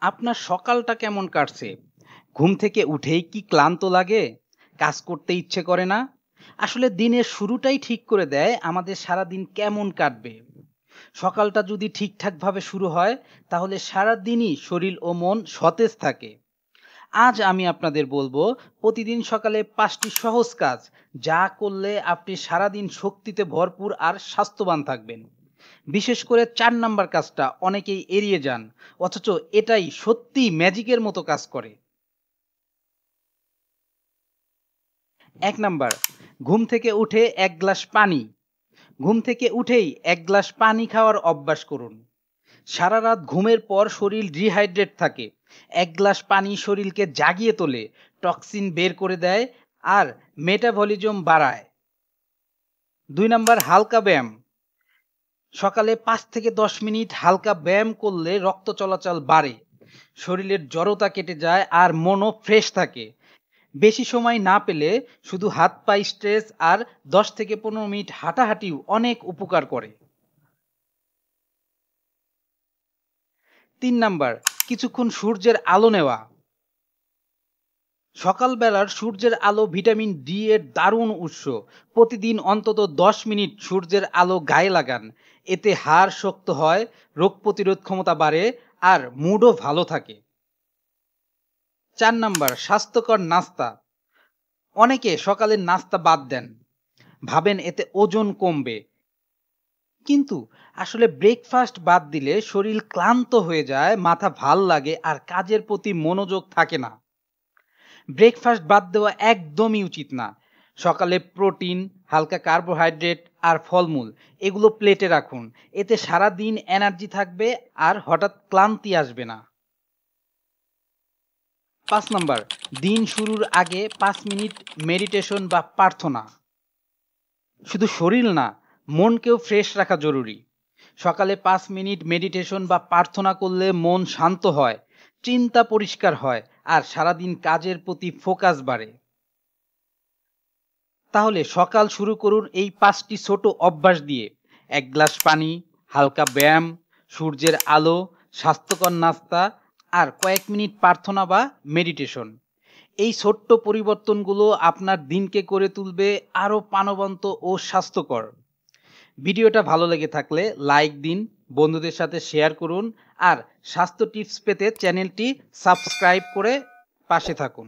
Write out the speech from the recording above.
আপনার সকালটা কেমন কাটছে? ঘুম থেকে উঠেই কি ক্লান্ত লাগে? কাজ করতে ইচ্ছে করে না? আসলে দিনের শুরুটাই ঠিক করে দেয় আমাদের সারাদিন কেমন কাটবে। সকালটা যদি ঠিকঠাকভাবে শুরু হয়, তাহলে সারাদিনই শরীর ও মন সতেজ থাকে। আজ আমি আপনাদের বলবো প্রতিদিন সকালে ৫টি সহজ কাজ, যা করলে আপনি সারাদিন শক্তিতে ভরপুর আর স্বাস্থ্যবান থাকবেন। বিশেষ করে ৪ নাম্বার কাজটা অনেকেই এড়িয়ে যান, অথচ এটাই সত্যিই ম্যাজিকের মতো কাজ করে। ১ নাম্বার, ঘুম থেকে উঠে ১ গ্লাস পানি। ঘুম থেকে উঠেই ১ গ্লাস পানি খাওয়ার অভ্যাস করুন। সারা রাত ঘুমের পর শরীর ডিহাইড্রেট থাকে। ১ গ্লাস পানি শরীরকে জাগিয়ে তোলে, টক্সিন বের করে দেয় আর মেটাবলিজম বাড়ায়। ২ নাম্বার, হালকা ব্যায়াম। সকালে ৫ থেকে ১০ মিনিট হালকা ব্যায়াম করলে রক্ত চলাচল বাড়ে, শরীরের জড়তা কেটে যায় আর মনও ফ্রেশ থাকে। বেশি সময় না পেলে শুধু হাত পা স্ট্রেচ আর ১০ থেকে ১৫ মিনিট হাঁটাহাঁটিও অনেক উপকার করে। ৩ নাম্বার, কিছুক্ষণ সূর্যের আলো নেওয়া। সকালবেলার সূর্যের আলো ভিটামিন ডি এর দারুণ উৎস। প্রতিদিন অন্তত ১০ মিনিট সূর্যের আলো গায়ে লাগান। এতে হাড় শক্ত হয়, রোগ প্রতিরোধ ক্ষমতা বাড়ে আর মুডও ভালো থাকে। ৪ নাম্বার, স্বাস্থ্যকর নাস্তা। অনেকে সকালের নাস্তা বাদ দেন, ভাবেন এতে ওজন কমবে। কিন্তু আসলে ব্রেকফাস্ট বাদ দিলে শরীর ক্লান্ত হয়ে যায়, মাথা ভাল লাগে আর কাজের প্রতি মনোযোগ থাকে না। ব্রেকফাস্ট বাদ দেওয়া একদমই উচিত না। সকালে প্রোটিন, হালকা কার্বোহাইড্রেট আর ফলমূল এগুলো প্লেটে রাখুন। এতে সারা দিন এনার্জি থাকবে আর হঠাৎ ক্লান্তি আসবে না। ৫ নাম্বার, দিন শুরুর আগে ৫ মিনিট মেডিটেশন বা প্রার্থনা। শুধু শরীর না, মনকেও ফ্রেশ রাখা জরুরি। সকালে ৫ মিনিট মেডিটেশন বা প্রার্থনা করলে মন শান্ত হয়, চিন্তা পরিষ্কার হয় আর সারাদিন কাজের প্রতি ফোকাস বাড়ে। তাহলে সকাল শুরু করুন এই ৫টি ছোট অভ্যাস দিয়ে: ১ গ্লাস পানি, হালকা ব্যায়াম, সূর্যের আলো, স্বাস্থ্যকর নাস্তা আর কয়েক মিনিট প্রার্থনা বা মেডিটেশন। এই ছোট্ট পরিবর্তনগুলো আপনার দিনকে করে তুলবে আরো প্রাণবন্ত ও স্বাস্থ্যকর। ভিডিওটা ভালো লেগে থাকলে লাইক দিন, বন্ধুদের সাথে শেয়ার করুন আর স্বাস্থ্য টিপস পেতে চ্যানেলটি সাবস্ক্রাইব করে পাশে থাকুন।